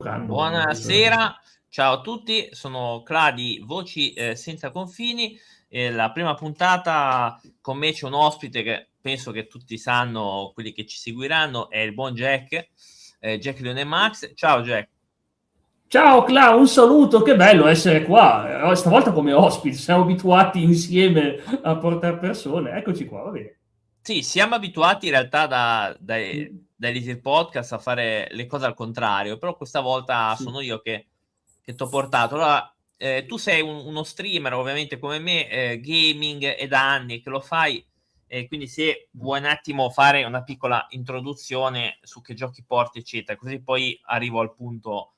Buonasera, ciao a tutti, sono Cla di Voci Senza Confini. La prima puntata con me c'è un ospite che penso che tutti sanno, quelli che ci seguiranno, è il buon Jack, Jack Leone Max. Ciao Jack. Ciao Cla, un saluto, che bello essere qua. Stavolta come ospite, siamo abituati insieme a portare persone. Eccoci qua, va bene. Sì, siamo abituati in realtà dai Mm, Little Podcast a fare le cose al contrario, però questa volta sì. sono io che t'ho portato. Allora, tu sei uno streamer, ovviamente come me, gaming è da anni che lo fai, quindi se vuoi un attimo fare una piccola introduzione su che giochi porti, eccetera, così poi arrivo al punto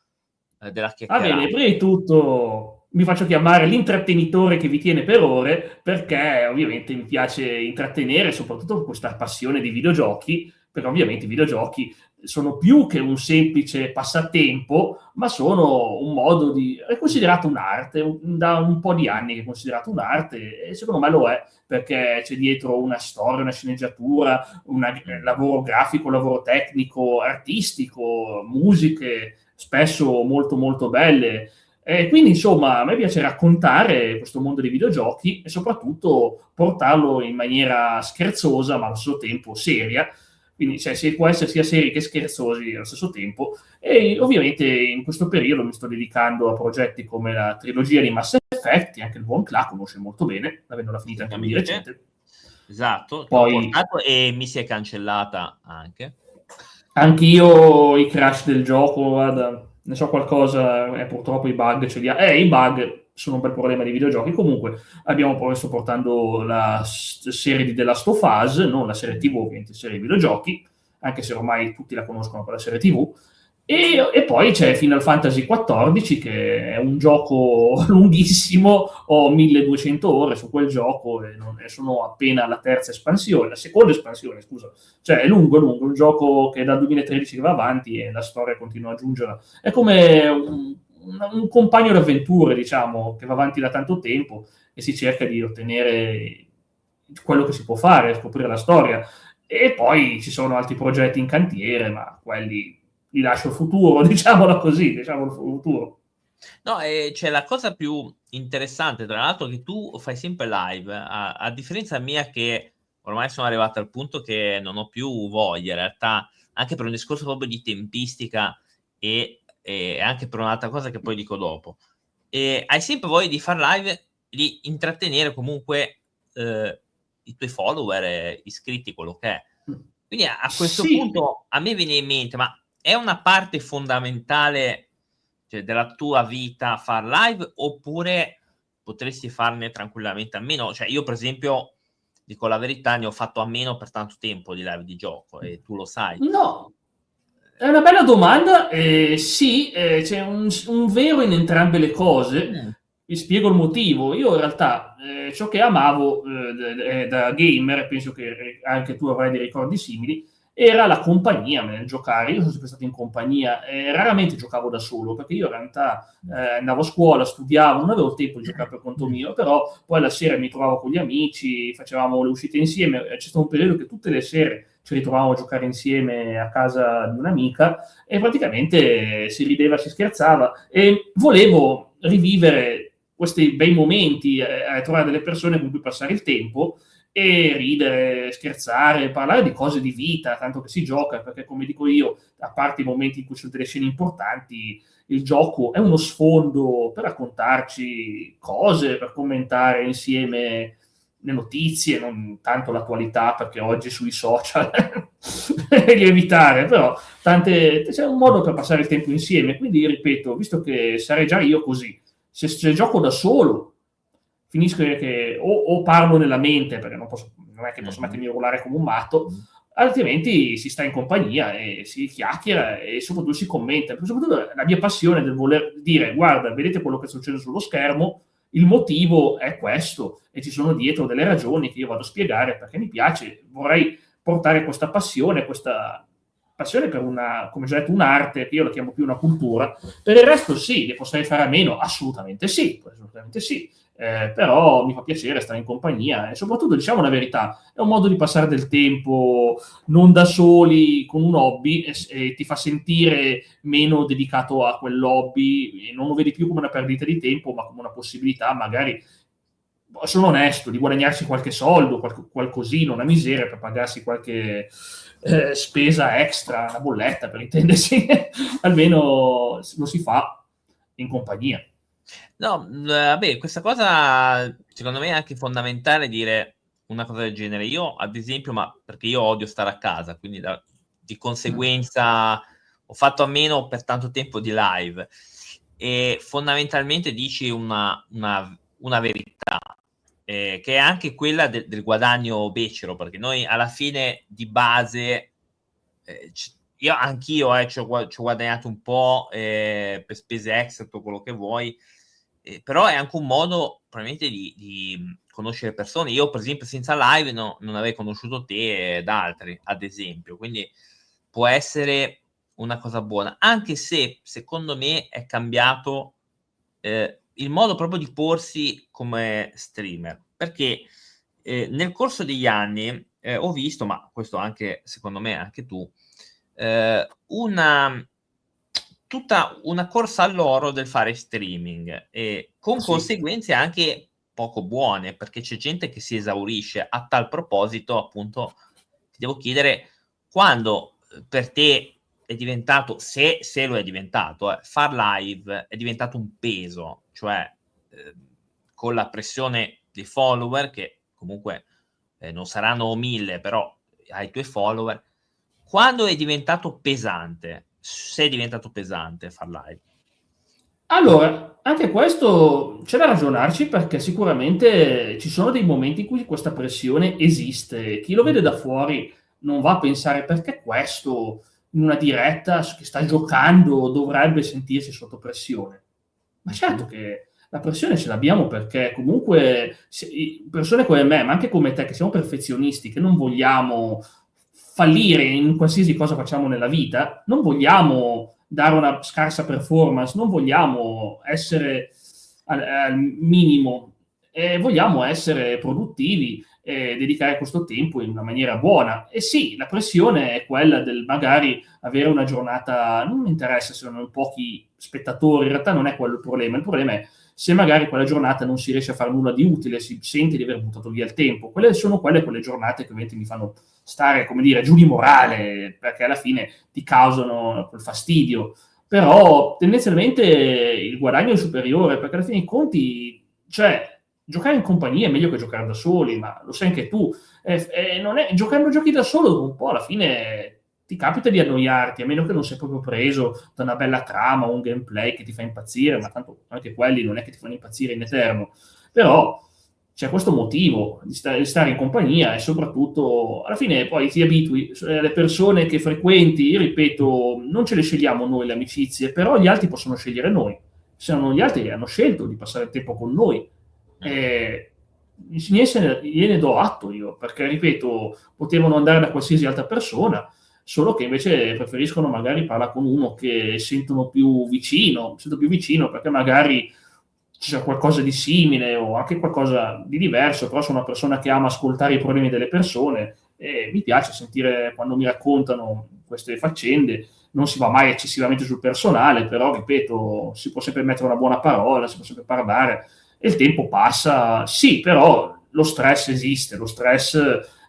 della Va bene, chiacchierata. prima di tutto mi faccio chiamare l'intrattenitore che vi tiene per ore, perché ovviamente mi piace intrattenere, soprattutto con questa passione dei videogiochi, perché ovviamente i videogiochi sono più che un semplice passatempo, ma sono un modo di... è considerato un'arte, da un po' di anni che è considerato un'arte, e secondo me lo è, perché c'è dietro una storia, una sceneggiatura, un lavoro grafico, un lavoro tecnico, artistico, musiche spesso molto molto belle. E quindi insomma a me piace raccontare questo mondo dei videogiochi e soprattutto portarlo in maniera scherzosa ma allo stesso tempo seria, quindi cioè, può essere sia seri che scherzosi allo stesso tempo. E ovviamente in questo periodo mi sto dedicando a progetti come la trilogia di Mass Effect, e anche il buon Cla conosce molto bene, avendola finita anche lui di Assolutamente. recente. Esatto, t'ho Poi portato e mi si è cancellata anche. anch'io i crash del gioco, guarda, ne so qualcosa, purtroppo i bug ce li ha. I bug sono un bel problema dei videogiochi. Comunque abbiamo poi sto portando la serie di The Last of Us, non la serie TV, ovviamente, serie di videogiochi, anche se ormai tutti la conoscono per la serie TV. E poi c'è Final Fantasy XIV, che è un gioco lunghissimo, ho 1200 ore su quel gioco e sono appena alla terza espansione, la seconda espansione, scusa. Cioè è lungo, un gioco che dal 2013 che va avanti e la storia continua a aggiungere. È come un compagno d'avventure, diciamo, che va avanti da tanto tempo e si cerca di ottenere quello che si può fare, scoprire la storia. E poi ci sono altri progetti in cantiere, ma quelli li lascio al futuro, diciamolo così, diciamo il futuro. No, c'è la cosa più interessante, tra l'altro, che tu fai sempre live, a differenza mia che ormai sono arrivato al punto che non ho più voglia, in realtà, anche per un discorso proprio di tempistica e anche per un'altra cosa che poi dico dopo. Hai sempre voglia di far live, di intrattenere comunque i tuoi follower, iscritti, quello che è. Quindi a questo Sì, punto a me viene in mente, ma è una parte fondamentale, cioè, della tua vita far live, oppure potresti farne tranquillamente a meno? Cioè, io per esempio, dico la verità, ne ho fatto a meno per tanto tempo di live di gioco e tu lo sai. no, è una bella domanda. Sì, c'è un vero in entrambe le cose. Mh, Vi spiego il motivo. Io in realtà ciò che amavo da gamer, penso che anche tu avrai dei ricordi simili, era la compagnia nel giocare. Io sono sempre stato in compagnia, raramente giocavo da solo, perché io in realtà andavo a scuola, studiavo, non avevo tempo di giocare per conto mio, però poi la sera mi trovavo con gli amici, facevamo le uscite insieme. C'è stato un periodo che tutte le sere ci ritrovavamo a giocare insieme a casa di un'amica e praticamente si rideva, si scherzava e volevo rivivere questi bei momenti, trovare delle persone con cui passare il tempo e ridere, scherzare, parlare di cose di vita, tanto che si gioca, perché come dico io, a parte i momenti in cui ci sono delle scene importanti, il gioco è uno sfondo per raccontarci cose, per commentare insieme le notizie, non tanto l'attualità, perché oggi sui social è meglio evitare, però c'è un modo per passare il tempo insieme. Quindi ripeto, visto che sarei già io così, se gioco da solo, finisco che o parlo nella mente, perché non è che posso mh-mh, mettermi a urlare come un matto, altrimenti si sta in compagnia e si chiacchiera e soprattutto si commenta. Soprattutto la mia passione del voler dire, guarda, vedete quello che succede sullo schermo, il motivo è questo e ci sono dietro delle ragioni che io vado a spiegare perché mi piace, vorrei portare questa passione, questa passione per una, come già detto, un'arte, che io la chiamo più una cultura. Per il resto sì, ne potrei fare a meno? Assolutamente sì, però mi fa piacere stare in compagnia e soprattutto, diciamo la verità, è un modo di passare del tempo non da soli con un hobby e ti fa sentire meno dedicato a quell'hobby e non lo vedi più come una perdita di tempo, ma come una possibilità, magari, sono onesto, di guadagnarsi qualche soldo, qualcosina, una miseria per pagarsi qualche spesa extra, una bolletta per intendersi, almeno lo si fa in compagnia. No, vabbè, questa cosa secondo me è anche fondamentale dire una cosa del genere. Io, ad esempio, ma perché io odio stare a casa, quindi di conseguenza ho fatto a meno per tanto tempo di live e fondamentalmente dici una verità, che è anche quella del guadagno becero, perché noi alla fine di base, anch'io ci ho guadagnato un po' per spese extra, tutto quello che vuoi, però è anche un modo probabilmente di conoscere persone. Io per esempio senza live non avrei conosciuto te ed altri, ad esempio, quindi può essere una cosa buona, anche se secondo me è cambiato il modo proprio di porsi come streamer, perché nel corso degli anni ho visto, ma questo anche secondo me anche tu, tutta una corsa all'oro del fare streaming, e con Sì. conseguenze anche poco buone, perché c'è gente che si esaurisce. A tal proposito, appunto, ti devo chiedere quando per te è diventato, se lo è diventato, far live è diventato un peso, cioè con la pressione dei follower, che comunque non saranno 1000, però hai i tuoi follower, quando è diventato pesante? Se è diventato pesante far live? Allora, anche questo c'è da ragionarci perché sicuramente ci sono dei momenti in cui questa pressione esiste. Chi lo vede da fuori non va a pensare perché questo in una diretta che sta giocando dovrebbe sentirsi sotto pressione. Ma certo che la pressione ce l'abbiamo perché comunque persone come me, ma anche come te, che siamo perfezionisti, che non vogliamo fallire in qualsiasi cosa facciamo nella vita, non vogliamo dare una scarsa performance, non vogliamo essere al minimo, vogliamo essere produttivi e dedicare questo tempo in una maniera buona. E sì, la pressione è quella del magari avere una giornata, non mi interessa se sono pochi spettatori, in realtà non è quello il problema è se magari quella giornata non si riesce a fare nulla di utile, si sente di aver buttato via il tempo. Quelle sono quelle giornate che ovviamente mi fanno stare, come dire, giù di morale, perché alla fine ti causano quel fastidio. Però tendenzialmente il guadagno è superiore, perché alla fine i conti, cioè, giocare in compagnia è meglio che giocare da soli, ma lo sai anche tu. Non è, giocando giochi da solo un po' alla fine ti capita di annoiarti, a meno che non sei proprio preso da una bella trama o un gameplay che ti fa impazzire, ma tanto anche quelli non è che ti fanno impazzire in eterno. Però c'è questo motivo di stare in compagnia e soprattutto alla fine poi ti abitui alle persone che frequenti, io ripeto, non ce le scegliamo noi le amicizie, però gli altri possono scegliere noi. Se non gli altri hanno scelto di passare il tempo con noi. E gliene do atto io, perché ripeto, potevano andare da qualsiasi altra persona, solo che invece preferiscono magari parlare con uno che sentono più vicino, sento più vicino perché magari c'è qualcosa di simile o anche qualcosa di diverso, però sono una persona che ama ascoltare i problemi delle persone e mi piace sentire quando mi raccontano queste faccende, non si va mai eccessivamente sul personale, però ripeto, si può sempre mettere una buona parola, si può sempre parlare e il tempo passa, sì, però lo stress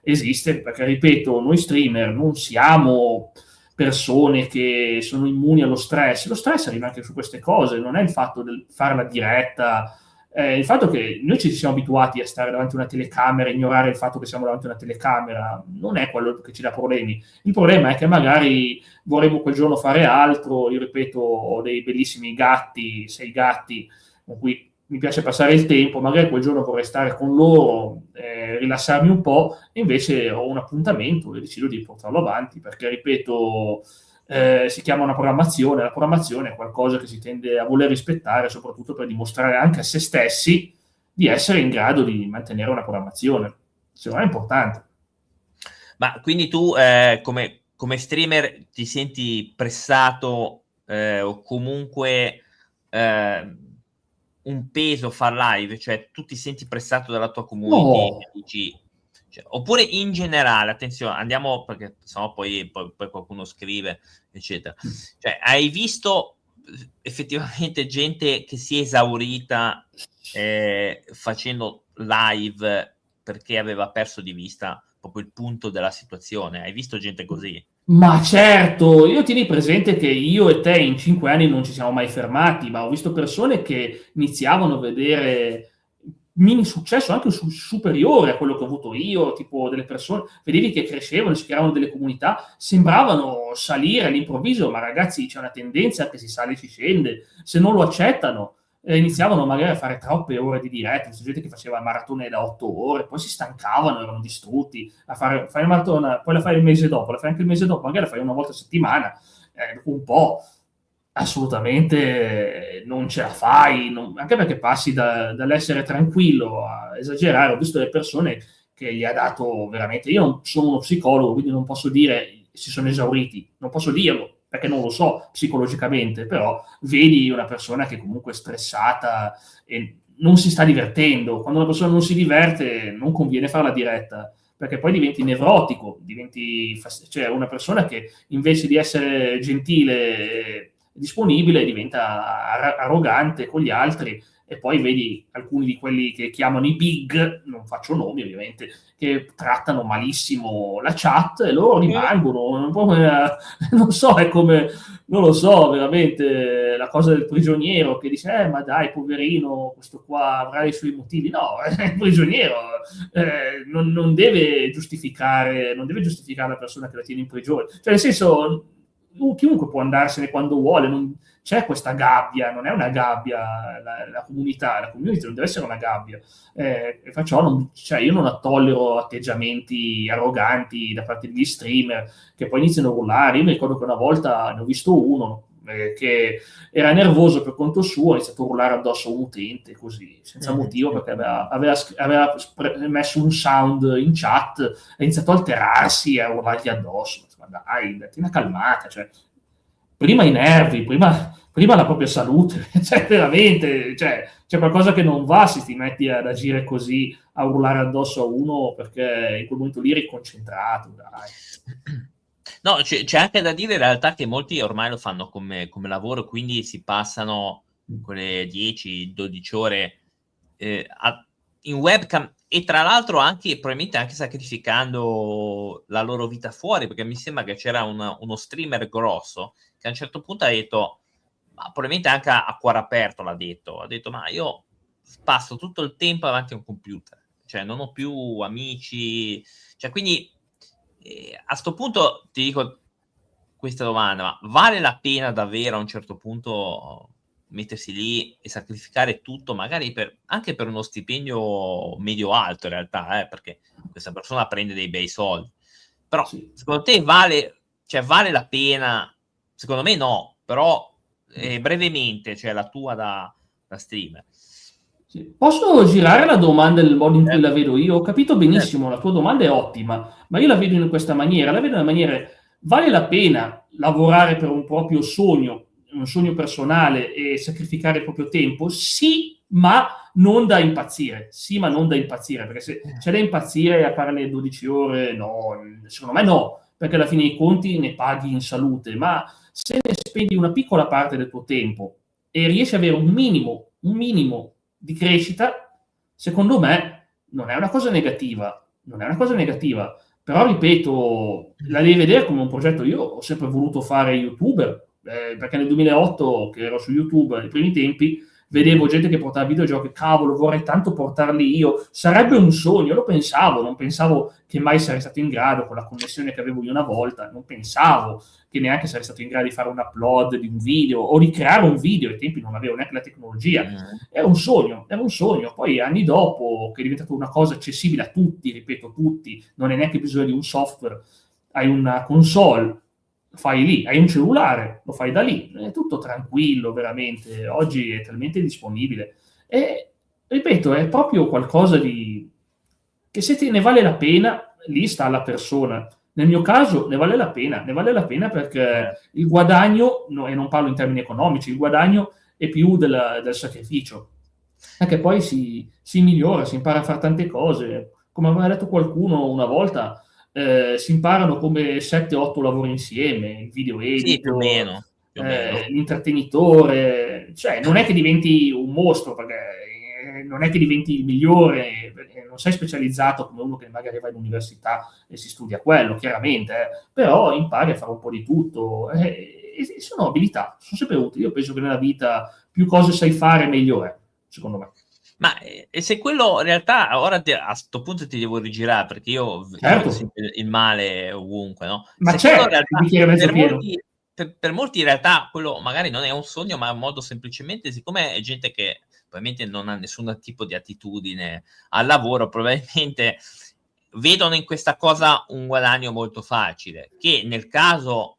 esiste perché, ripeto, noi streamer non siamo persone che sono immuni allo stress. Lo stress arriva anche su queste cose, non è il fatto di fare la diretta, il fatto che noi ci siamo abituati a stare davanti a una telecamera, ignorare il fatto che siamo davanti a una telecamera, non è quello che ci dà problemi. Il problema è che magari vorremmo quel giorno fare altro, io ripeto, ho dei bellissimi gatti, 6 gatti, con cui mi piace passare il tempo, magari quel giorno vorrei stare con loro, rilassarmi un po', e invece ho un appuntamento e decido di portarlo avanti, perché, ripeto, si chiama una programmazione, la programmazione è qualcosa che si tende a voler rispettare, soprattutto per dimostrare anche a se stessi di essere in grado di mantenere una programmazione. Secondo me è importante. Ma quindi tu, come come streamer ti senti pressato o comunque un peso far live, cioè tu ti senti pressato dalla tua community No. e dici, cioè, oppure in generale, attenzione, andiamo perché sennò poi qualcuno scrive, eccetera. Cioè, hai visto effettivamente gente che si è esaurita facendo live perché aveva perso di vista proprio il punto della situazione? Hai visto gente così? Ma certo, io tieni presente che io e te in 5 anni non ci siamo mai fermati, ma ho visto persone che iniziavano a vedere mini successo anche superiore a quello che ho avuto io, tipo delle persone, vedevi che crescevano, si creavano delle comunità, sembravano salire all'improvviso, ma ragazzi c'è una tendenza che si sale e si scende, se non lo accettano iniziavano magari a fare troppe ore di diretta, c'è gente che faceva maratone da 8 ore, poi si stancavano, erano distrutti, fai una maratona, poi la fai il mese dopo, la fai anche il mese dopo, magari la fai una volta a settimana, dopo un po' assolutamente non ce la fai, anche perché passi dall'essere tranquillo a esagerare. Ho visto delle persone che gli ha dato veramente, io non sono uno psicologo, quindi non posso dire si sono esauriti, non posso dirlo, perché non lo so psicologicamente, però vedi una persona che comunque è stressata e non si sta divertendo. Quando una persona non si diverte non conviene fare la diretta, perché poi diventi nevrotico, cioè una persona che invece di essere gentile disponibile diventa arrogante con gli altri, e poi vedi alcuni di quelli che chiamano i big, non faccio nomi ovviamente, che trattano malissimo la chat e loro rimangono un po' come, non so, è come, non lo so, veramente la cosa del prigioniero che dice ma dai poverino, questo qua avrà i suoi motivi. No, è il prigioniero, non deve giustificare la persona che la tiene in prigione, cioè nel senso chiunque può andarsene quando vuole, non c'è questa gabbia, non è una gabbia la comunità, la community non deve essere una gabbia, cioè io non tollero atteggiamenti arroganti da parte degli streamer che poi iniziano a urlare. Io mi ricordo che una volta ne ho visto uno che era nervoso per conto suo, ha iniziato a urlare addosso a un utente così, senza motivo, perché aveva messo un sound in chat, ha iniziato a alterarsi e a urlargli addosso. Ma dai, datti una calmata, cioè, prima i nervi, prima la propria salute, cioè veramente, cioè, c'è qualcosa che non va se ti metti ad agire così, a urlare addosso a uno perché in quel momento lì eri concentrato, dai. No, c'è anche da dire in realtà che molti ormai lo fanno come lavoro, quindi si passano quelle 10-12 ore in webcam, e tra l'altro anche probabilmente anche sacrificando la loro vita fuori, perché mi sembra che c'era uno streamer grosso che a un certo punto ha detto, ma probabilmente anche a cuore aperto ha detto ma io passo tutto il tempo davanti a un computer, cioè non ho più amici, cioè quindi a sto punto ti dico questa domanda, ma vale la pena davvero a un certo punto mettersi lì e sacrificare tutto, magari anche per uno stipendio medio-alto in realtà, perché questa persona prende dei bei soldi, però sì. Secondo te vale la pena? Secondo me no, però brevemente, cioè la tua da streamer. Sì. Posso girare la domanda nel modo in cui la vedo io? Ho capito benissimo, la tua domanda è ottima, ma io la vedo in questa maniera, vale la pena lavorare per un proprio sogno, un sogno personale e sacrificare il proprio tempo? Sì, ma non da impazzire, perché se c'è da impazzire a fare le 12 ore, no, secondo me no, perché alla fine dei conti ne paghi in salute, ma se ne spendi una piccola parte del tuo tempo e riesci ad avere un minimo di crescita, secondo me non è una cosa negativa, però ripeto, la devi vedere come un progetto. Io ho sempre voluto fare YouTuber, perché nel 2008 che ero su YouTube nei primi tempi vedevo gente che portava videogiochi, cavolo, vorrei tanto portarli io, sarebbe un sogno, non pensavo che mai sarei stato in grado, con la connessione che avevo io una volta, non pensavo che neanche sarei stato in grado di fare un upload di un video o di creare un video, ai tempi non avevo neanche la tecnologia, era un sogno, poi anni dopo che è diventato una cosa accessibile a tutti, ripeto tutti, non hai neanche bisogno di un software, hai una console, fai lì, hai un cellulare, lo fai da lì, è tutto tranquillo veramente, oggi è talmente disponibile e ripeto, è proprio qualcosa che se te ne vale la pena, lì sta la persona, Nel mio caso ne vale la pena perché il guadagno, e non parlo in termini economici, il guadagno è più del sacrificio, perché poi si migliora, si impara a fare tante cose. Come aveva detto qualcuno una volta, si imparano come 7-8 lavori insieme, il video Sì, editor, più o meno. l'intrattenitore, cioè non è che diventi un mostro, perché non è che diventi il migliore, perché non sei specializzato come uno che magari va in università e si studia quello, chiaramente, però impari a fare un po' di tutto, e sono abilità, sono sempre utili. Io penso che nella vita più cose sai fare, meglio è, secondo me. Ma e se quello in realtà ora a sto punto ti devo rigirare, perché io vedo Certo, sempre il male ovunque, no, ma se quello in c'è il realtà bicchiere mezzo per pieno. molti per molti in realtà quello magari non è un sogno, ma è un modo semplicemente siccome è gente che probabilmente non ha nessun tipo di attitudine al lavoro, probabilmente vedono in questa cosa un guadagno molto facile, che nel caso,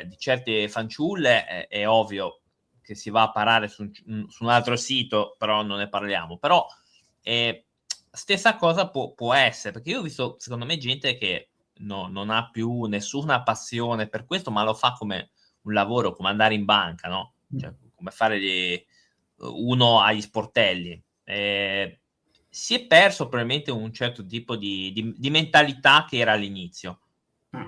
di certe fanciulle è ovvio che si va a parare su un altro sito, però non ne parliamo. Però, ehm, stessa cosa può essere, perché io ho visto, secondo me, gente che non ha più nessuna passione per questo, ma lo fa come un lavoro, come andare in banca, no, cioè come fare uno agli sportelli. Si è perso probabilmente un certo tipo di mentalità che era all'inizio, Ma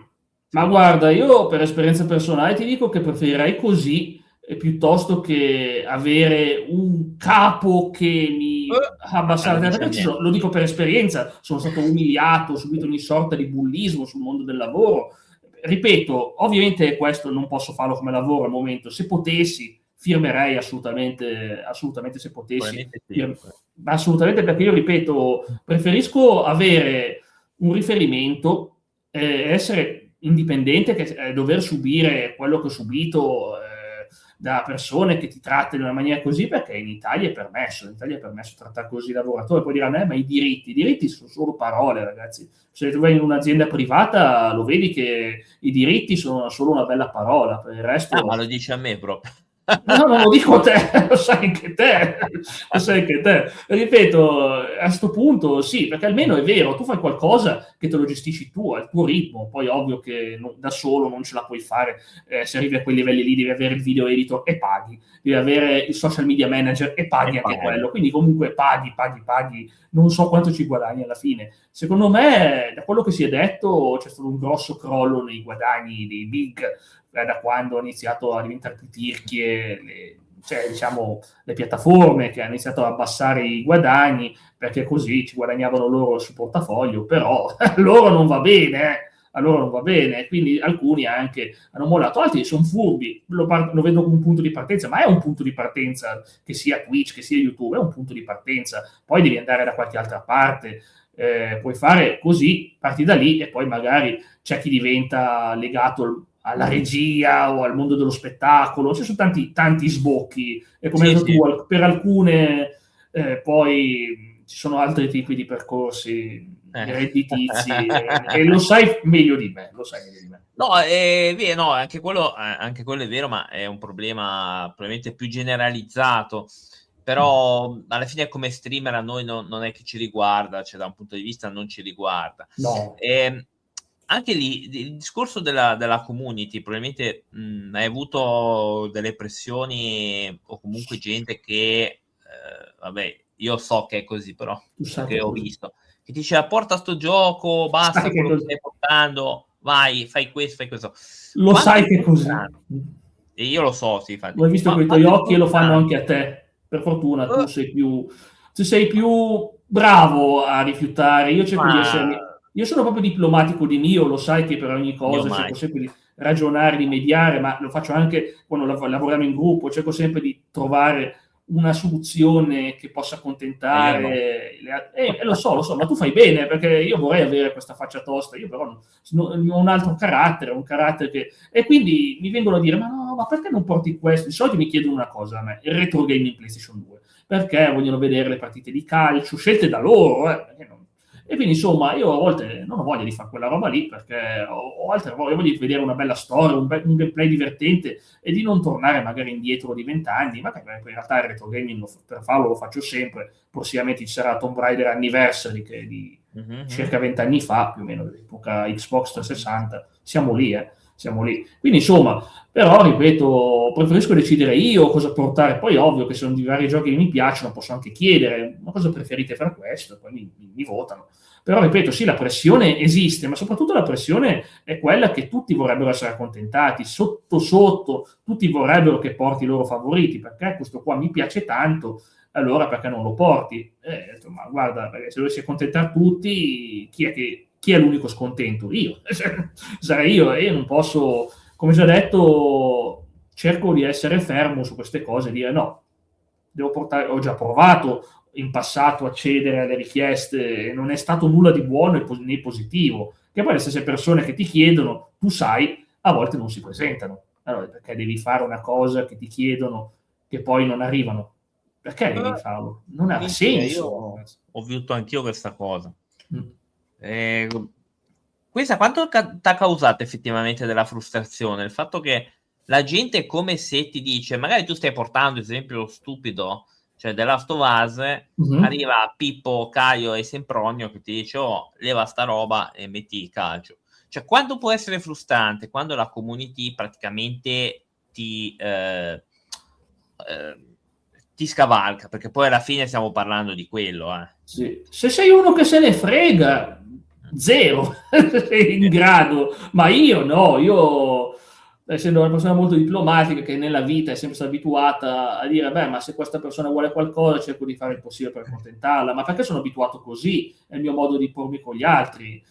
secondo me. guarda, io per esperienza personale ti dico che preferirei così, piuttosto che avere un capo che mi abbassa Ma la lo testa. dici a Perché me. lo dico per esperienza, sono stato umiliato, ho subito ogni sorta di bullismo sul mondo del lavoro. Ripeto, ovviamente questo non posso farlo come lavoro al momento. Se potessi, firmerei assolutamente, assolutamente se potessi. Probabilmente sì. Assolutamente, perché io ripeto, preferisco avere un riferimento, essere indipendente, che dover subire quello che ho subito da persone che ti trattano in una maniera così, perché in Italia è permesso trattare così i lavoratori. Poi diranno, ma i diritti sono solo parole, ragazzi. Se tu vai in un'azienda privata lo vedi che i diritti sono solo una bella parola, per il Ah, ma resto... lo dici a me proprio. No, non lo dico a te, lo sai anche te, lo sai anche te. Ripeto, a sto punto sì, perché almeno è vero, tu fai qualcosa che te lo gestisci tu, al tuo ritmo, poi ovvio che da solo non ce la puoi fare, se arrivi a quei livelli lì devi avere il video editor e paghi, devi avere il social media manager e E paghi anche paghi. quello, quindi comunque paghi, non so quanto ci guadagni alla fine. Secondo me, da quello che si è detto, c'è stato un grosso crollo nei guadagni dei big, da quando hanno iniziato a diventare più tirchie cioè, diciamo, le piattaforme che hanno iniziato ad abbassare i guadagni perché così ci guadagnavano loro sul portafoglio, però a loro non va bene, a loro non va bene, quindi alcuni anche hanno mollato, altri sono furbi, lo vedo come un punto di partenza, ma è un punto di partenza, che sia Twitch, che sia YouTube, è un punto di partenza, poi devi andare da qualche altra parte, puoi fare così, parti da lì e poi magari c'è chi diventa legato alla regia o al mondo dello spettacolo, ci sono tanti sbocchi, e come hai Sì, detto sì. tu, per alcune poi ci sono altri tipi di percorsi Eh. redditizi e lo sai meglio di me, lo sai meglio di me. No, no, anche quello è vero, ma è un problema probabilmente più generalizzato. Però alla fine come streamer a noi non è che ci riguarda, cioè da un punto di vista non ci riguarda. No, Anche lì il discorso della community, probabilmente, hai avuto delle pressioni o comunque gente che, vabbè, io so che è così però, tu sai che perché è ho così. visto, che ti diceva: "Porta 'sto gioco, Sai basta che è quello che così. stai portando, vai, fai questo, fai questo". Lo Quanto è sai che è così. importante e io lo so, sì, infatti. Lo hai visto Ma coi tuoi quanto è occhi e lo fanno anche importante a te. Per fortuna uh, tu sei più bravo a rifiutare. Io cerco di ma essermi, io sono proprio diplomatico di mio, lo sai che per ogni io cosa mai. cerco sempre di ragionare, di mediare, ma lo faccio anche quando lavoriamo in gruppo, cerco sempre di trovare una soluzione che possa Ma io no. accontentare lo so, ma tu fai bene, perché io vorrei avere questa faccia tosta, io però ho un altro carattere, un carattere che... E quindi mi vengono a dire, ma no, ma perché non porti questo? Di solito mi chiedono una cosa a me, il retro gaming PlayStation 2, perché vogliono vedere le partite di calcio, scelte da loro, E quindi insomma io a volte non ho voglia di fare quella roba lì, perché ho altre voglie di vedere una bella storia, un gameplay divertente, e di non tornare magari indietro di 20 anni, ma che in realtà il retro gaming per farlo lo faccio sempre. Prossimamente ci sarà Tomb Raider Anniversary, che è di circa 20 anni fa, più o meno dell'epoca Xbox 360, siamo lì, siamo lì. Quindi insomma, però ripeto, preferisco decidere io cosa portare. Poi ovvio che se sono di vari giochi che mi piacciono posso anche chiedere ma cosa preferite fra questo, e poi mi votano. Però ripeto, sì, la pressione esiste, ma soprattutto la pressione è quella che tutti vorrebbero essere accontentati, sotto sotto tutti vorrebbero che porti i loro favoriti, perché questo qua mi piace tanto, allora perché non lo porti? Ma guarda, se dovessi accontentare tutti, chi è l'unico scontento? Io. Sarei io, e io non posso, come già detto, cerco di essere fermo su queste cose e dire no, devo portare, ho già provato in passato a cedere alle richieste e non è stato nulla di buono né positivo, che poi le stesse persone che ti chiedono, tu sai, a volte non si presentano. Allora, perché devi fare una cosa che ti chiedono che poi non arrivano? Perché devi farlo? Non ha senso. Io ho visto anch'io questa cosa. Questa quanto ti ha causato effettivamente della frustrazione? Il fatto che la gente è come se ti dice, magari tu stai portando esempio stupido, cioè The Last of Us, arriva Pippo, Caio e Sempronio che ti dice oh, leva sta roba e metti il calcio. Cioè quando può essere frustrante? Quando la community praticamente ti scavalca, perché poi alla fine stiamo parlando di quello. Sì. Se sei uno che se ne frega, zero, sei in grado, ma io no, io essendo una persona molto diplomatica che nella vita è sempre stata abituata a dire beh, ma se questa persona vuole qualcosa cerco di fare il possibile per accontentarla, ma perché sono abituato così, è il mio modo di pormi con gli altri.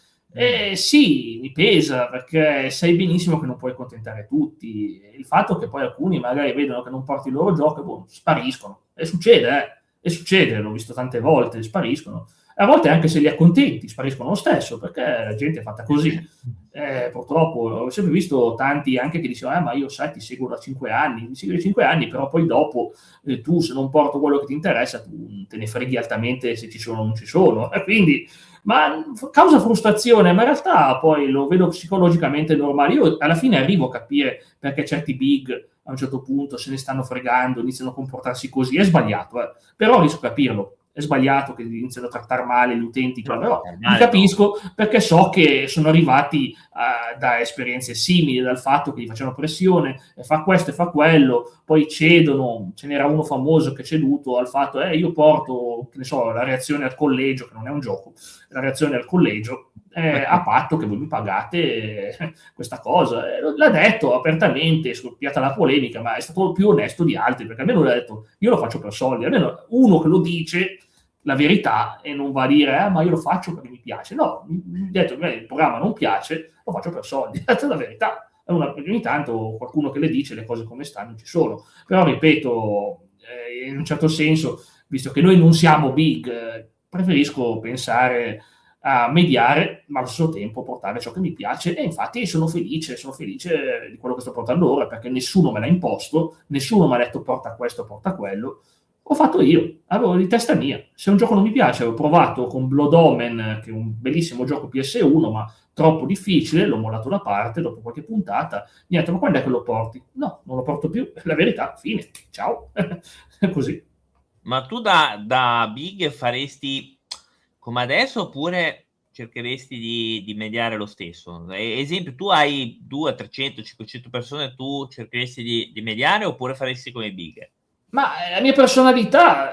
Sì, mi pesa, perché sai benissimo che non puoi accontentare tutti. Il fatto che poi alcuni magari vedono che non porti il loro gioco e boh, spariscono. E succede, l'ho visto tante volte, spariscono. A volte anche se li accontenti, spariscono lo stesso, perché la gente è fatta così. Purtroppo ho sempre visto tanti anche che dicevano ma io sai ti seguo da 5 anni, mi segui da 5 anni, però poi dopo tu se non porto quello che ti interessa tu te ne freghi altamente se ci sono o non ci sono. Quindi ma causa frustrazione, ma in realtà poi lo vedo psicologicamente normale. Io alla fine arrivo a capire perché certi big a un certo punto se ne stanno fregando, iniziano a comportarsi così, è sbagliato, però riesco a capirlo, è sbagliato che iniziano a trattare male gli utenti, però li capisco perché so che sono arrivati da esperienze simili, dal fatto che gli facevano pressione, fa questo e fa quello, poi cedono, ce n'era uno famoso che è ceduto al fatto, io porto, che ne so, la reazione al collegio, che non è un gioco, la reazione al collegio, a patto che voi mi pagate questa cosa. L'ha detto apertamente, è scoppiata la polemica, ma è stato più onesto di altri, perché almeno l'ha detto, io lo faccio per soldi, almeno uno che lo dice la verità e non va a dire ma io lo faccio perché mi piace. No, mi ha detto il programma non piace, lo faccio per soldi. È la verità. Ogni tanto qualcuno che le dice le cose come stanno ci sono. Però ripeto, in un certo senso, visto che noi non siamo big, preferisco pensare a mediare, ma allo stesso tempo portare ciò che mi piace, e infatti sono felice di quello che sto portando ora, perché nessuno me l'ha imposto, nessuno mi ha detto porta questo, porta quello, ho fatto io, avevo di testa mia. Se un gioco non mi piace, avevo provato con Blood Omen, che è un bellissimo gioco PS1, ma troppo difficile, l'ho mollato da parte dopo qualche puntata, mi ha detto ma quando è che lo porti? No, non lo porto più, la verità, fine, ciao, così. Ma tu da big faresti come adesso oppure cercheresti di mediare lo stesso? Esempio, tu hai 200, 300, 500 persone, tu cercheresti di mediare oppure faresti come big? Ma la mia personalità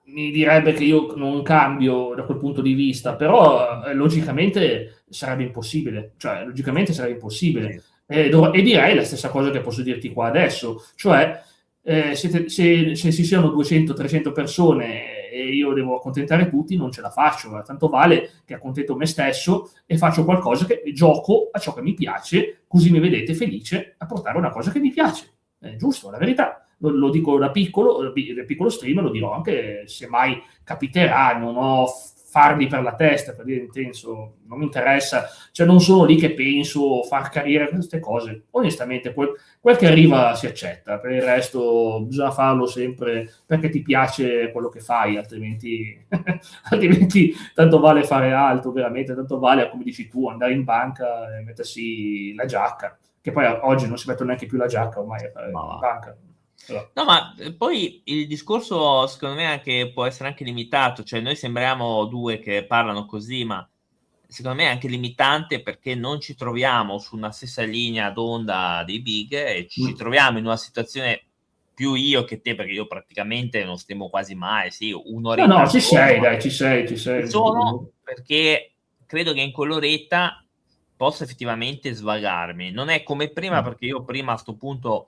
mi direbbe che io non cambio da quel punto di vista, però logicamente sarebbe impossibile, Sì. E direi la stessa cosa che posso dirti qua adesso, cioè se ci siano 200-300 persone e io devo accontentare tutti, non ce la faccio, tanto vale che accontento me stesso e faccio qualcosa che gioco a ciò che mi piace, così mi vedete felice a portare una cosa che mi piace. È giusto, la verità. Lo dico da piccolo streamer, lo dirò anche se mai capiterà, non ho farli per la testa, per dire intenso, non mi interessa, cioè non sono lì che penso far carriera, queste cose. Onestamente, quel che arriva si accetta, per il resto bisogna farlo sempre perché ti piace quello che fai, altrimenti, altrimenti tanto vale fare altro, veramente, tanto vale, come dici tu, andare in banca e mettersi la giacca, che poi oggi non si mettono neanche più la giacca ormai in banca. Però. No, ma poi il discorso secondo me anche può essere anche limitato, cioè noi sembriamo due che parlano così, ma secondo me è anche limitante perché non ci troviamo su una stessa linea d'onda dei big e ci troviamo in una situazione più io che te, perché io praticamente non stiamo quasi mai, sì, un'oretta No, ci sei, sono, dai, ci sei. ci sono perché credo che in quell'oretta possa effettivamente svagarmi. Non è come prima, perché io prima a sto punto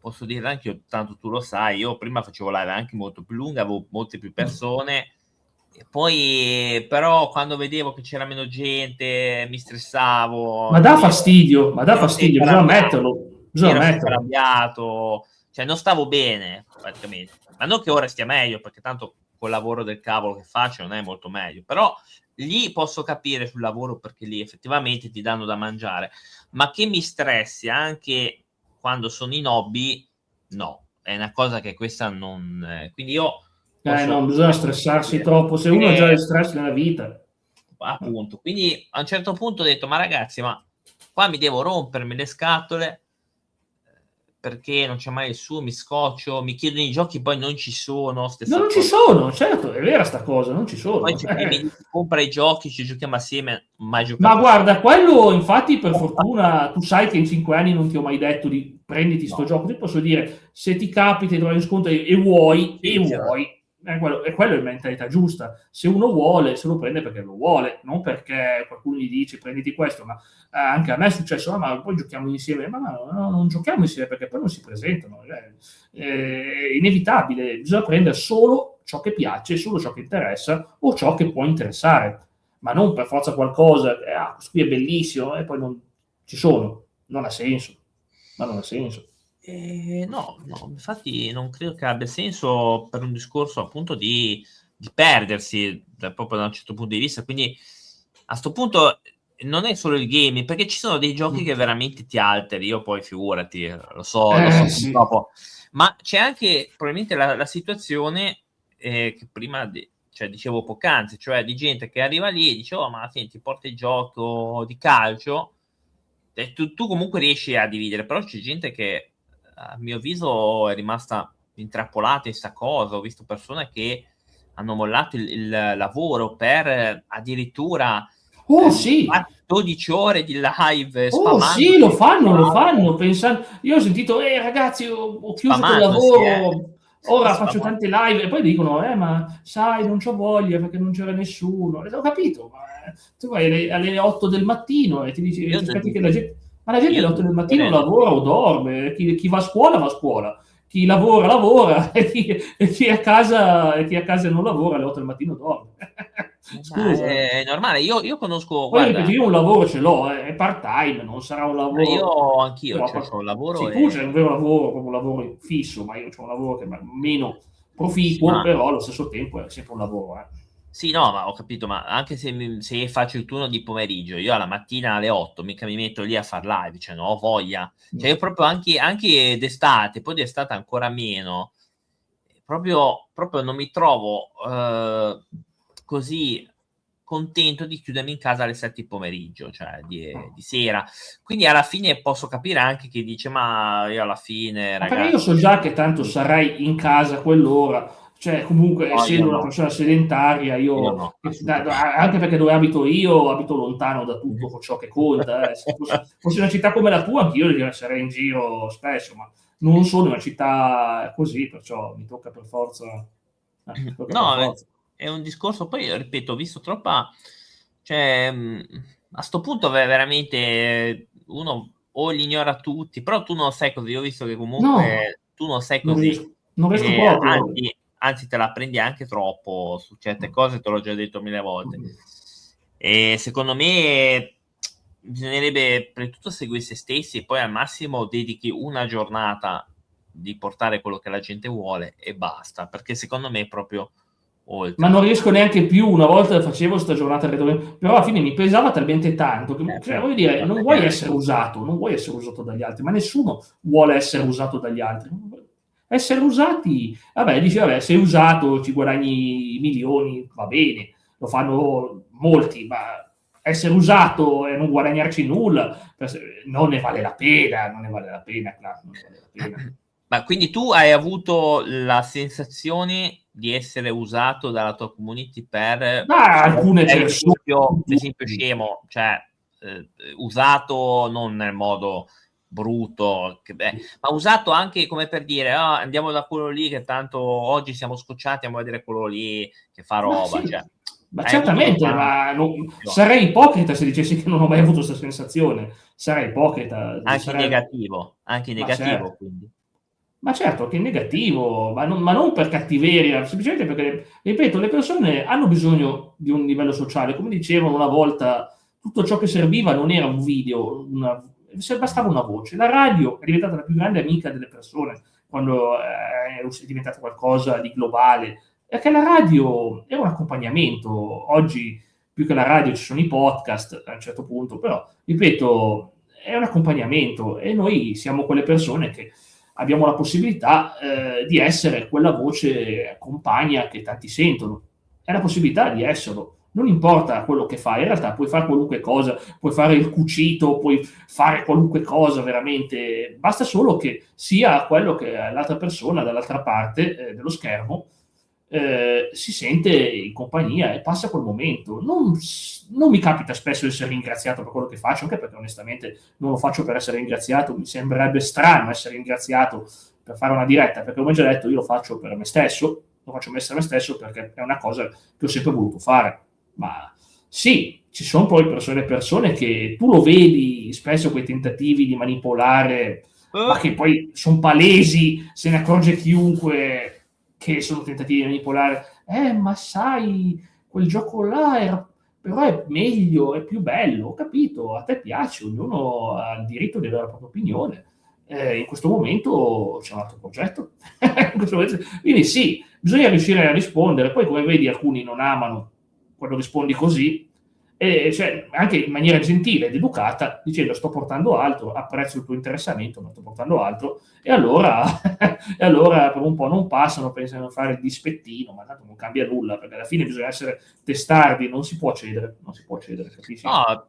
posso dire anche io, tanto tu lo sai, io prima facevo live anche molto più lunghe, avevo molte più persone, e poi però quando vedevo che c'era meno gente mi stressavo, Ma dà cioè fastidio, ero sempre bisogna arrabbiato, metterlo, bisogna metterlo. cioè non stavo bene praticamente, ma non che ora stia meglio, perché tanto col lavoro del cavolo che faccio non è molto meglio, però lì posso capire sul lavoro perché lì effettivamente ti danno da mangiare, ma che mi stressi anche quando sono in hobby, no, è una cosa che questa non quindi io posso Non bisogna stressarsi troppo, se uno ha già il stress nella vita. appunto, quindi a un certo punto ho detto: "Ma ragazzi, ma qua mi devo rompermi le scatole, perché non c'è mai il suo, mi scoccio, mi chiedono i giochi, poi non ci sono, No, stessa non ci cosa. sono, certo, è vera sta cosa, non ci Poi sono. c'è chi mi dice: "Compra i giochi, ci giochiamo assieme", mai Ma giocato assieme. guarda, quello infatti per fortuna, tu sai che in 5 anni non ti ho mai detto di prenditi sto No. gioco, ti posso dire, se ti capita di trovare un sconto e vuoi, Sì, sì, no. quello è mentalità giusta. Se uno vuole, se lo prende perché lo vuole, non perché qualcuno gli dice prenditi questo, ma anche a me è successo, ma poi giochiamo insieme, ma no, non giochiamo insieme perché poi non si presentano. È inevitabile, bisogna prendere solo ciò che piace, solo ciò che interessa o ciò che può interessare, ma non per forza qualcosa, questo qui è bellissimo e poi non ci sono, non ha senso, ma non ha senso. No, no, infatti non credo che abbia senso per un discorso appunto di perdersi proprio da un certo punto di vista. Quindi a 'sto punto non è solo il gaming, perché ci sono dei giochi che veramente ti alteri, io poi figurati, lo so Sì. purtroppo, ma c'è anche probabilmente la situazione, che prima cioè dicevo poc'anzi, cioè di gente che arriva lì e dice: "Oh, ma senti, porta il gioco di calcio", e tu comunque riesci a dividere, però c'è gente che a mio avviso è rimasta intrappolata in 'sta cosa. Ho visto persone che hanno mollato il lavoro per addirittura, Oh sì, 12 ore di live oh sì, lo spammandosi, fanno, tra l'altro io ho sentito, ragazzi, ho chiuso col spammandosi, lavoro, ora faccio spamman tante live, e poi dicono, ma sai, non c'ho voglia perché non c'era nessuno. Ho capito, ma tu vai alle 8 del mattino e io ti aspetti devo che ma la gente io alle 8 devo del mattino dire lavora o dorme, chi va a scuola va a scuola, chi lavora lavora e chi a casa e non lavora alle 8 del mattino dorme. ma Scusa. è normale. Io conosco Poi ripeto, guarda, io un lavoro ce l'ho, è part-time, non sarà un ma lavoro, io anch'io, però cioè c'ho un lavoro sì, tu e c'hai un vero lavoro, proprio un lavoro fisso, ma io c'ho un lavoro che è meno sì, proficuo, ma però allo stesso tempo è sempre un lavoro, eh. sì, no, ma ho capito, ma anche se faccio il turno di pomeriggio, io alla mattina alle 8 mica mi metto lì a far live, cioè non ho voglia. Cioè io proprio anche d'estate, poi d'estate ancora meno, proprio non mi trovo, così contento di chiudermi in casa alle 7 di pomeriggio, cioè di sera. Quindi alla fine posso capire anche chi dice: "Ma io alla fine Ma perché io ragazzi". so già che tanto sarai in casa a quell'ora, cioè comunque No, io essendo una no, persona sedentaria, io io no, assolutamente. anche perché dove abito io, abito lontano da Mh-mh. tutto ciò che conta, se fosse una città come la tua, anch'io sarei in giro spesso, ma non sono in una città così, perciò mi tocca per forza, mi tocca per No, forza. è un discorso poi ripeto, ho visto troppa cioè, a 'sto punto veramente uno o li ignora tutti, però tu non sei così. Io ho visto che No, comunque tu non sei non così. riesco, non riesco proprio. Anzi te la prendi anche troppo su certe cose, te l'ho già detto 1000 volte. E secondo me bisognerebbe prima di tutto seguire se stessi e poi al massimo dedichi una giornata di portare quello che la gente vuole e basta, perché secondo me proprio oltre. Ma non riesco neanche più, una volta facevo sta giornata, però alla fine mi pesava talmente tanto che, cioè, voglio dire, non vuoi essere usato dagli altri, ma nessuno vuole essere usato dagli altri. Essere usati, vabbè, dici, vabbè, sei usato, ci guadagni milioni, va bene, lo fanno molti, ma essere usato e non guadagnarci nulla, non ne vale la pena, non ne vale la pena, claro, non ne vale la pena. Ma quindi tu hai avuto la sensazione di essere usato dalla tua community per Ma alcune persone, l'esempio scemo, cioè usato non nel modo brutto, ma usato anche come per dire andiamo da quello lì che tanto oggi siamo scocciati, andiamo a vedere quello lì che fa roba. sì, Cioè, ma hai avuto certamente, ma sarei ipocrita se dicessi che non ho mai avuto questa sensazione, sarei ipocrita. anche negativo, Certo. quindi. Ma certo che è negativo, ma non per cattiveria, semplicemente perché, ripeto, le persone hanno bisogno di un livello sociale. Come dicevano una volta, tutto ciò che serviva non era un video, bastava una voce. La radio è diventata la più grande amica delle persone quando è diventata qualcosa di globale, perché la radio era un accompagnamento. Oggi, più che la radio, ci sono i podcast a un certo punto, però, ripeto, è un accompagnamento e noi siamo quelle persone che abbiamo la possibilità di essere quella voce compagna che tanti sentono. È la possibilità di esserlo. Non importa quello che fai, in realtà puoi fare qualunque cosa, puoi fare il cucito, puoi fare qualunque cosa veramente, basta solo che sia quello che l'altra persona dall'altra parte dello schermo si sente in compagnia e passa quel momento. Non mi capita spesso di essere ringraziato per quello che faccio, anche perché onestamente non lo faccio per essere ringraziato, mi sembrerebbe strano essere ringraziato per fare una diretta, perché come ho già detto io lo faccio per me stesso, lo faccio per me stesso perché è una cosa che ho sempre voluto fare. Ma sì, ci sono poi persone che tu lo vedi spesso quei tentativi di manipolare, ma che poi sono palesi, se ne accorge chiunque che sono tentativi di manipolare. Ma sai, quel gioco là però è meglio, è più bello, ho capito, a te piace, ognuno ha il diritto di avere la propria opinione. In questo momento c'è un altro progetto. Quindi sì, bisogna riuscire a rispondere. Poi come vedi alcuni non amano quando rispondi così, cioè, anche in maniera gentile ed educata, dicendo sto portando altro, apprezzo il tuo interessamento, ma sto portando altro, e allora, e allora per un po' non passano, pensano di fare il dispettino, ma tanto non cambia nulla, perché alla fine bisogna essere testardi, non si può cedere, capisci? No,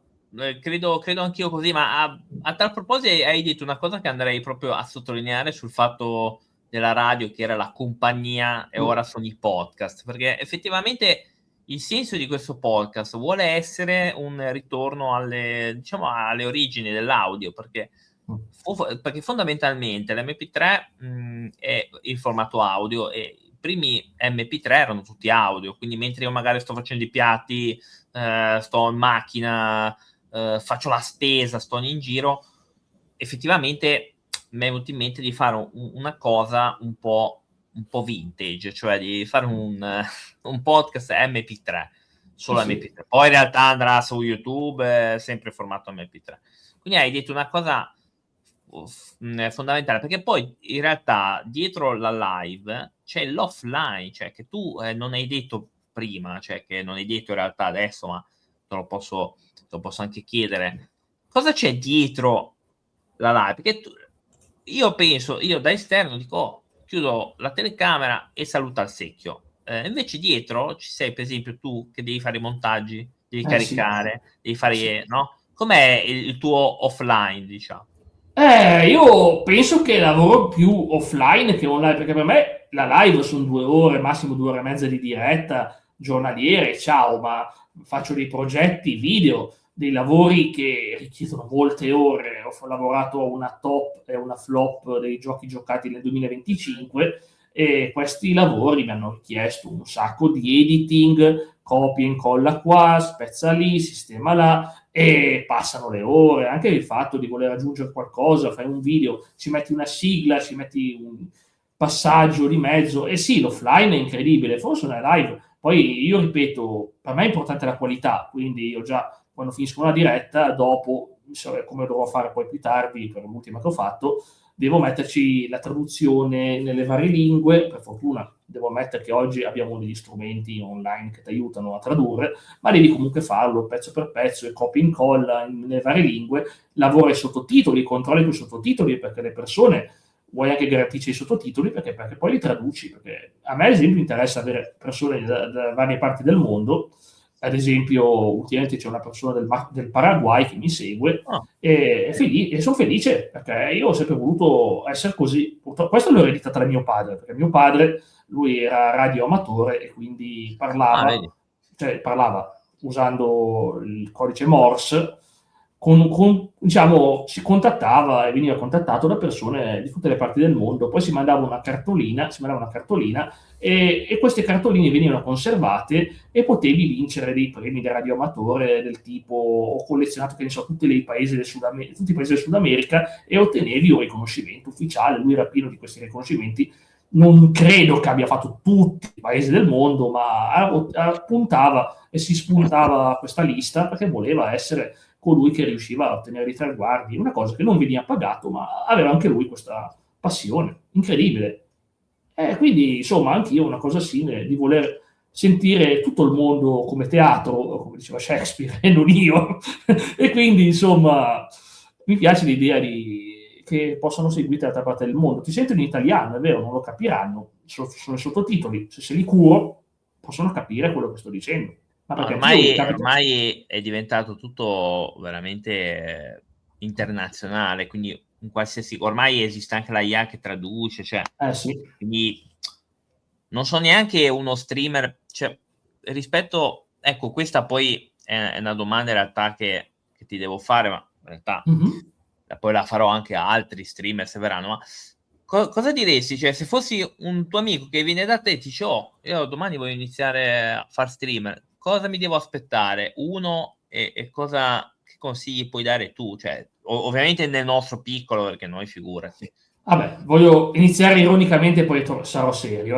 credo anch'io così, ma a tal proposito hai detto una cosa che andrei proprio a sottolineare sul fatto della radio, che era la compagnia e ora sono i podcast, perché effettivamente il senso di questo podcast vuole essere un ritorno diciamo, alle origini dell'audio, perché fondamentalmente l'MP3 è il formato audio e i primi MP3 erano tutti audio, quindi mentre io magari sto facendo i piatti, sto in macchina, faccio la spesa, sto in giro, effettivamente mi è venuto in mente di fare una cosa un po' vintage, cioè di fare un podcast MP3, solo Sì. MP3. Poi in realtà andrà su YouTube, sempre formato MP3. Quindi hai detto una cosa fondamentale, perché poi in realtà dietro la live c'è l'offline, cioè che tu non hai detto prima, cioè che non hai detto in realtà adesso, ma te lo posso anche chiedere. Cosa c'è dietro la live? Perché io da esterno dico, chiudo la telecamera e saluto al secchio. Invece dietro ci sei, per esempio, tu che devi fare i montaggi, devi Sì. caricare, devi fare, no? Com'è il tuo offline, diciamo? Io penso che lavoro più offline che online, perché per me la live sono 2 ore, massimo 2 ore e mezza di diretta giornaliere, ciao, ma faccio dei progetti video, dei lavori che richiedono molte ore. Ho lavorato a una top e una flop dei giochi giocati nel 2025 e questi lavori mi hanno richiesto un sacco di editing, copia e incolla qua, spezza lì, sistema là, e passano le ore. Anche il fatto di voler aggiungere qualcosa, fai un video, ci metti una sigla, ci metti un passaggio di mezzo, e sì, l'offline è incredibile, forse una live. Poi io ripeto, per me è importante la qualità, quindi io già quando finisco una diretta, dopo, come dovrò fare poi più tardi per l'ultima che ho fatto, devo metterci la traduzione nelle varie lingue, per fortuna devo ammettere che oggi abbiamo degli strumenti online che ti aiutano a tradurre, ma devi comunque farlo pezzo per pezzo e copia e incolla nelle varie lingue, lavora i sottotitoli, controlli i sottotitoli, perché le persone vuoi anche garantirci i sottotitoli, perché poi li traduci, perché a me ad esempio interessa avere persone da varie parti del mondo. Ad esempio ultimamente c'è una persona del Paraguay che mi segue e sono felice perché io ho sempre voluto essere così. Questo l'ho ereditato da mio padre, perché mio padre, lui era radioamatore e quindi parlava usando il codice Morse, diciamo, si contattava e veniva contattato da persone di tutte le parti del mondo, poi si mandava una cartolina e queste cartoline venivano conservate e potevi vincere dei premi da radioamatore del tipo: ho collezionato, che ne so, tutti i paesi del Sud America, e ottenevi un riconoscimento ufficiale. Lui era pieno di questi riconoscimenti. Non credo che abbia fatto tutti i paesi del mondo, ma puntava e si spuntava a questa lista perché voleva essere colui che riusciva a ottenere i traguardi, una cosa che non veniva pagato, ma aveva anche lui questa passione incredibile. Quindi, insomma, anche io una cosa simile, di voler sentire tutto il mondo come teatro, come diceva Shakespeare, e non io. E quindi, insomma, mi piace l'idea che possano seguire dall'altra parte del mondo. Ti sentono in italiano, è vero, non lo capiranno, sono i sottotitoli, se li curo possono capire quello che sto dicendo. Ma ormai è diventato tutto veramente internazionale, quindi in qualsiasi, ormai esiste anche la IA che traduce, cioè, sì. Quindi non so neanche uno streamer, cioè, rispetto, ecco, questa poi è una domanda in realtà che ti devo fare, ma in realtà poi la farò anche a altri streamer se verranno, ma cosa diresti? Cioè, se fossi un tuo amico che viene da te e ti dice: oh, io domani voglio iniziare a far streamer, cosa mi devo aspettare? E che consigli puoi dare tu? Cioè, ovviamente nel nostro piccolo, perché noi figurati. Vabbè, voglio iniziare ironicamente e poi sarò serio.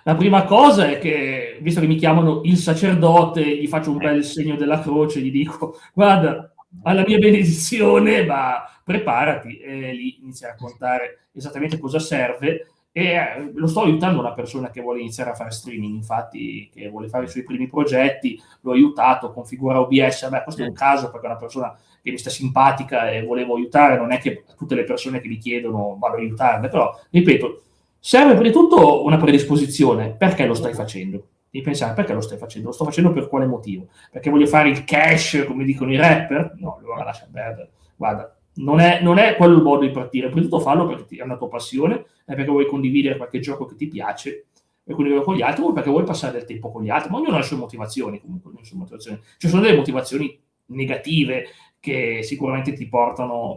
La prima cosa è che, visto che mi chiamano il sacerdote, gli faccio un bel segno della croce, gli dico: guarda, alla mia benedizione, ma preparati. E lì inizia a raccontare esattamente cosa serve. E lo sto aiutando una persona che vuole iniziare a fare streaming, infatti, che vuole fare i suoi primi progetti, l'ho aiutato, configura OBS. Vabbè, questo è un caso perché è una persona che mi sta simpatica e volevo aiutare, non è che tutte le persone che mi chiedono vado a aiutarle, però, ripeto, serve prima di tutto una predisposizione. Perché lo stai facendo? Devi pensare: perché lo stai facendo? Lo sto facendo per quale motivo? Perché voglio fare il cash, come dicono i rapper? No, allora lascia perdere. Guarda, non è quello il modo di partire. Prima di tutto fallo perché è una tua passione, è perché vuoi condividere qualche gioco che ti piace, e condividere con gli altri, o perché vuoi passare del tempo con gli altri. Ma ognuno ha le sue motivazioni, comunque, ci sono delle motivazioni negative che sicuramente ti portano,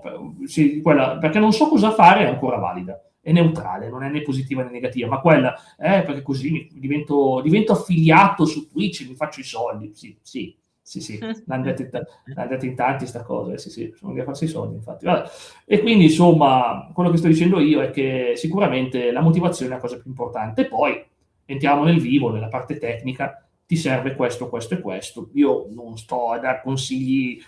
perché non so cosa fare, è ancora valida, è neutrale, non è né positiva né negativa, ma quella perché così divento affiliato su Twitch, mi faccio i soldi. Sì, l'hanno detto in tanti sta cosa, sì, sono lì a farsi i soldi, infatti. Vabbè. E quindi, insomma, quello che sto dicendo io è che sicuramente la motivazione è la cosa più importante. Poi entriamo nel vivo, nella parte tecnica. Ti serve questo, questo e questo. Io non sto a dar consigli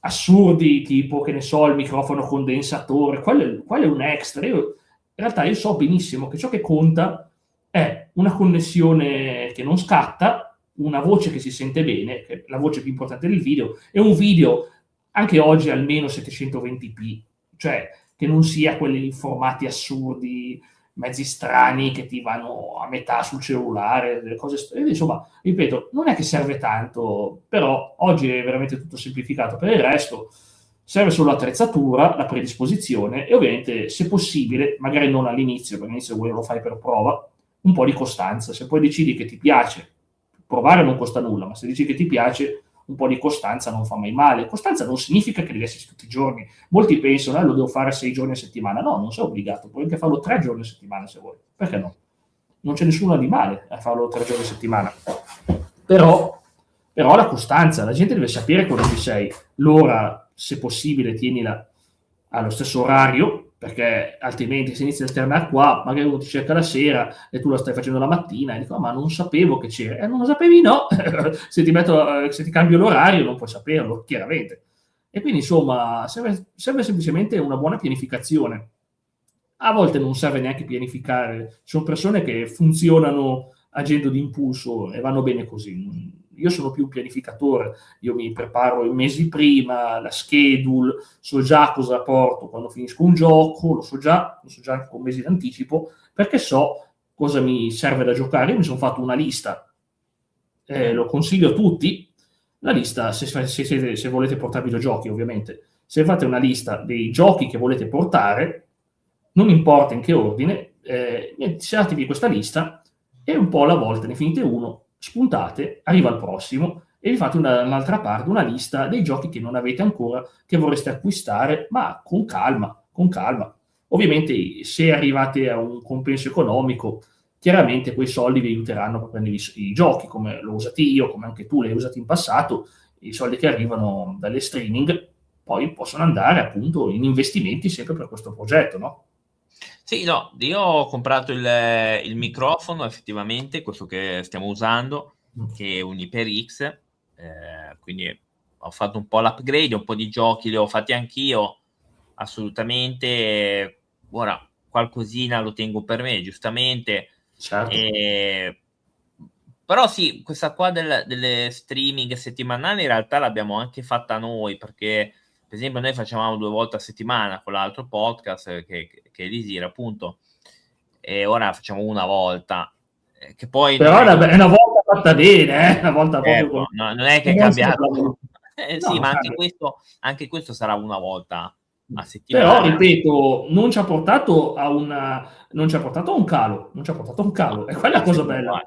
assurdi, tipo, che ne so, il microfono condensatore, quello è un extra. In realtà io so benissimo che ciò che conta è una connessione che non scatta, una voce che si sente bene, che è la voce più importante del video, e un video anche oggi almeno 720p, cioè che non sia quelli formati assurdi, mezzi strani che ti vanno a metà sul cellulare, delle cose insomma, ripeto, non è che serve tanto, però oggi è veramente tutto semplificato. Per il resto serve solo l'attrezzatura, la predisposizione e ovviamente, se possibile, magari non all'inizio, perché all'inizio lo fai per prova, un po' di costanza. Se poi decidi che ti piace, provare non costa nulla, ma se dici che ti piace, un po' di costanza non fa mai male. Costanza non significa che devi esserci tutti i giorni. Molti pensano: lo devo fare 6 giorni a settimana. No, non sei obbligato, puoi anche farlo 3 giorni a settimana se vuoi. Perché no? Non c'è nessuno di male a farlo 3 giorni a settimana. Però la costanza, la gente deve sapere quando ci sei. L'ora, se possibile, tienila allo stesso orario, perché altrimenti se inizi a alternare qua, magari uno ti cerca la sera e tu la stai facendo la mattina e dico: ma non sapevo che c'era. Non lo sapevi? No. se ti cambio l'orario non puoi saperlo, chiaramente. E quindi, insomma, serve semplicemente una buona pianificazione. A volte non serve neanche pianificare, ci sono persone che funzionano agendo d'impulso e vanno bene così. Io sono più un pianificatore, io mi preparo i mesi prima, la schedule, so già cosa porto quando finisco un gioco, lo so già con mesi d'anticipo, perché so cosa mi serve da giocare. Io mi sono fatto una lista, lo consiglio a tutti, la lista, se volete portare videogiochi ovviamente, se fate una lista dei giochi che volete portare, non importa in che ordine, iniziatevi questa lista e un po' alla volta ne finite uno, spuntate, arriva il prossimo e vi fate un'altra parte, una lista dei giochi che non avete ancora, che vorreste acquistare, ma con calma, con calma. Ovviamente se arrivate a un compenso economico, chiaramente quei soldi vi aiuteranno per prendere i giochi, come l'ho usati io, come anche tu li hai usati in passato. I soldi che arrivano dalle streaming poi possono andare appunto in investimenti sempre per questo progetto, no? Sì, no, io ho comprato il microfono, effettivamente, questo che stiamo usando, che è un HyperX, quindi ho fatto un po' l'upgrade, un po' di giochi li ho fatti anch'io, assolutamente. Ora, qualcosina lo tengo per me, giustamente. Certo. Però sì, questa qua delle streaming settimanali in realtà l'abbiamo anche fatta noi, perché per esempio noi facevamo 2 volte a settimana con l'altro podcast che è Elisir, appunto, e ora facciamo una volta, che poi però è una volta fatta bene, una volta proprio ecco, no, non è che è cambiato. Sì, no, ma anche questo sarà una volta a però settimana. ripeto, non ci ha portato a un calo, non ci ha portato a un calo, e quella è la cosa bella.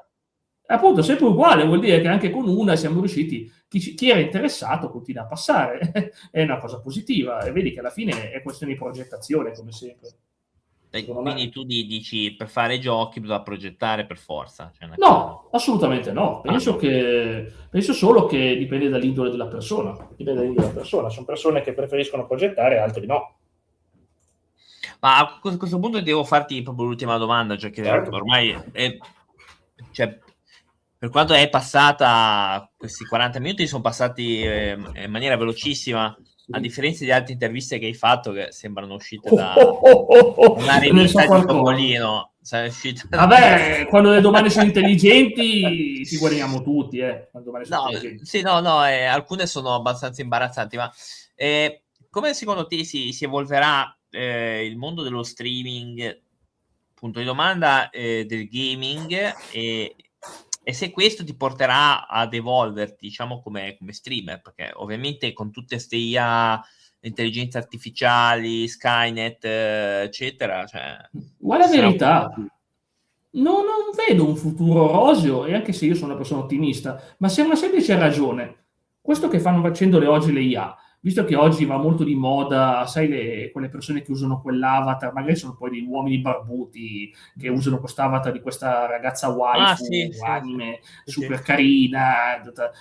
Appunto, sempre uguale, vuol dire che anche con una siamo riusciti, chi era interessato continua a passare, è una cosa positiva, e vedi che alla fine è questione di progettazione, come sempre. Quindi tu dici, per fare giochi bisogna progettare per forza? Cioè No, assolutamente no. Penso solo che dipende dall'indole della persona. Sono persone che preferiscono progettare, altri no. Ma a questo punto devo farti proprio l'ultima domanda, cioè che Certo. ormai cioè, per quanto è passata, questi 40 minuti sono passati in maniera velocissima, a differenza di altre interviste che hai fatto che sembrano uscite da una rivista di Topolino. Vabbè, quando le domande sono intelligenti ci guadagniamo tutti, alcune sono abbastanza imbarazzanti, ma come secondo te si evolverà il mondo dello streaming, punto di domanda, del gaming, e se questo ti porterà ad evolverti, diciamo, come streamer, perché ovviamente con tutte queste IA, intelligenze artificiali, Skynet, eccetera, cioè, guarda la verità, non vedo un futuro roseo, e anche se io sono una persona ottimista, ma c'è una semplice ragione. Questo che stanno facendo oggi le IA, visto che oggi va molto di moda, sai, quelle persone che usano quell'avatar, magari sono poi degli uomini barbuti che usano quest'avatar di questa ragazza waifu, anime, super carina,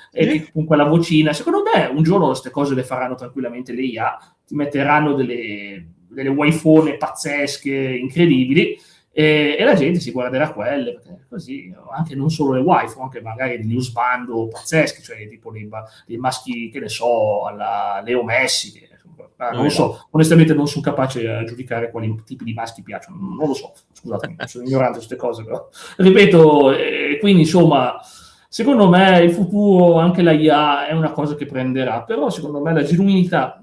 e con quella vocina. Secondo me un giorno queste cose le faranno tranquillamente le IA, ti metteranno delle waifone pazzesche, incredibili, e la gente si guarderà quelle, perché così anche non solo le waifu, anche magari degli usbando pazzeschi, cioè tipo dei maschi, che ne so, alla Leo Messi, che, non lo so, onestamente non sono capace a giudicare quali tipi di maschi piacciono, non lo so, scusatemi, sono ignorante su queste cose, però ripeto, quindi insomma, secondo me il futuro, anche la IA è una cosa che prenderà, però secondo me la genuinità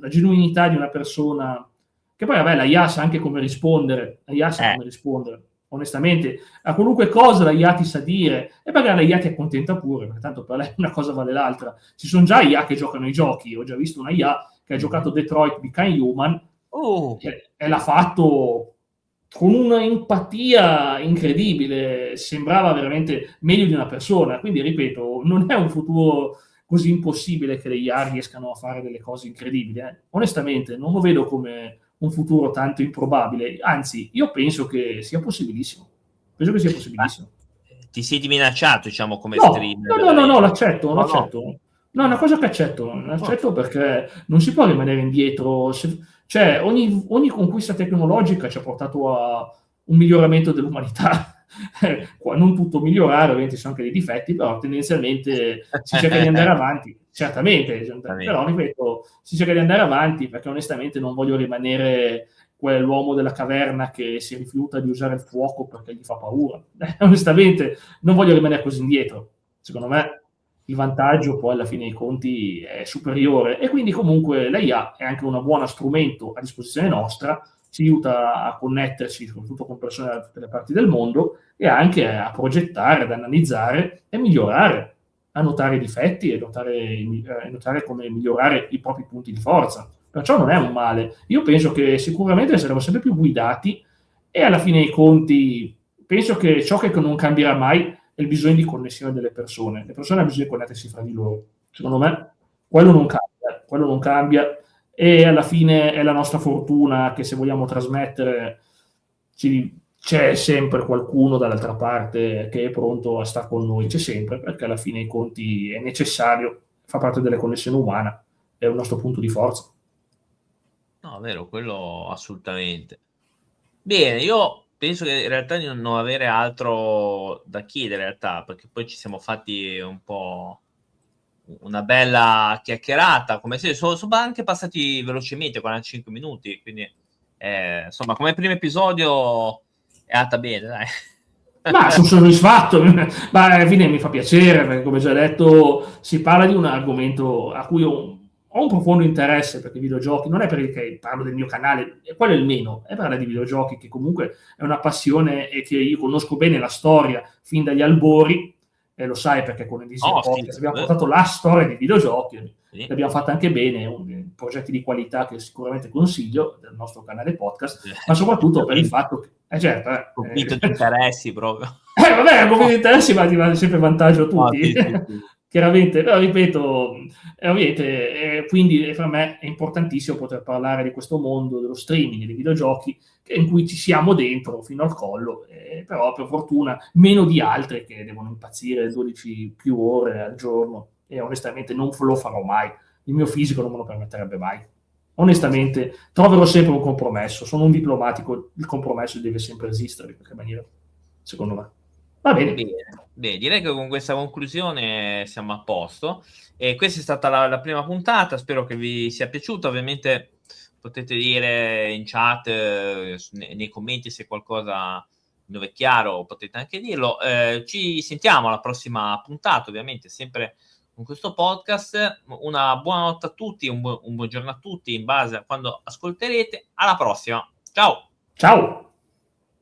di una persona, che poi vabbè, la IA sa anche come rispondere, onestamente, a qualunque cosa la IA ti sa dire, e magari la IA ti accontenta pure, perché tanto per lei una cosa vale l'altra. Ci sono già IA che giocano i giochi, ho già visto una IA che ha giocato Detroit Become Human, e l'ha fatto con una empatia incredibile, sembrava veramente meglio di una persona, quindi ripeto, non è un futuro così impossibile che le IA riescano a fare delle cose incredibili, onestamente non lo vedo come un futuro tanto improbabile, anzi io penso che sia possibilissimo, Ti senti minacciato, diciamo, come streamer? No, l'accetto. No, è una cosa che accetto perché non si può rimanere indietro, cioè ogni conquista tecnologica ci ha portato a un miglioramento dell'umanità. Non tutto migliorare, ovviamente ci sono anche dei difetti, però tendenzialmente si cerca di andare avanti, certamente, però ripeto, si cerca di andare avanti perché onestamente non voglio rimanere quell'uomo della caverna che si rifiuta di usare il fuoco perché gli fa paura. Onestamente non voglio rimanere così indietro. Secondo me il vantaggio poi alla fine dei conti è superiore, e quindi comunque l'IA è anche un buono strumento a disposizione nostra, ci aiuta a connetterci soprattutto con persone da tutte le parti del mondo, e anche a progettare, ad analizzare e migliorare, a notare i difetti e notare come migliorare i propri punti di forza. Perciò non è un male. Io penso che sicuramente saremo sempre più guidati, e alla fine dei conti penso che ciò che non cambierà mai è il bisogno di connessione delle persone. Le persone hanno bisogno di connettersi fra di loro. Secondo me quello non cambia, e alla fine è la nostra fortuna che, se vogliamo trasmettere, c'è sempre qualcuno dall'altra parte che è pronto a stare con noi, c'è sempre, perché alla fine dei conti è necessario, fa parte delle connessioni umane, è il nostro punto di forza. No, vero, quello assolutamente. Bene, io penso che in realtà di non avere altro da chiedere, in realtà, perché poi ci siamo fatti un po' una bella chiacchierata, come se sono anche passati velocemente, 45 minuti, quindi insomma, come primo episodio è andata bene, dai. Ma sono soddisfatto, ma alla fine mi fa piacere, perché come già detto si parla di un argomento a cui ho un profondo interesse, perché i videogiochi non è perché parlo del mio canale, e quello è il meno, è parlare di videogiochi, che comunque è una passione e che io conosco bene la storia fin dagli albori, e lo sai perché con il Disney Oh, sì, Podcast abbiamo portato la storia dei videogiochi, sì. l'abbiamo fatta anche bene, progetti di qualità che sicuramente consiglio del nostro canale podcast, ma soprattutto per il fatto che, certo, conflitto di interessi proprio. vabbè, come di interessi, ma ti va sempre vantaggio a tutti. Sì, sì, sì. Chiaramente, però ripeto, ovviamente, quindi per me è importantissimo poter parlare di questo mondo dello streaming, dei videogiochi, in cui ci siamo dentro fino al collo, però per fortuna meno di altri che devono impazzire 12 più ore al giorno, e onestamente non lo farò mai. Il mio fisico non me lo permetterebbe mai. Onestamente troverò sempre un compromesso, sono un diplomatico, il compromesso deve sempre esistere in qualche maniera, secondo me. Va bene. Bene, direi che con questa conclusione siamo a posto. E questa è stata la prima puntata, spero che vi sia piaciuta. Ovviamente potete dire in chat, nei commenti, se qualcosa non è chiaro, potete anche dirlo. Ci sentiamo alla prossima puntata, ovviamente, sempre con questo podcast. Una buona notte a tutti, un buongiorno a tutti, in base a quando ascolterete. Alla prossima. Ciao! Ciao!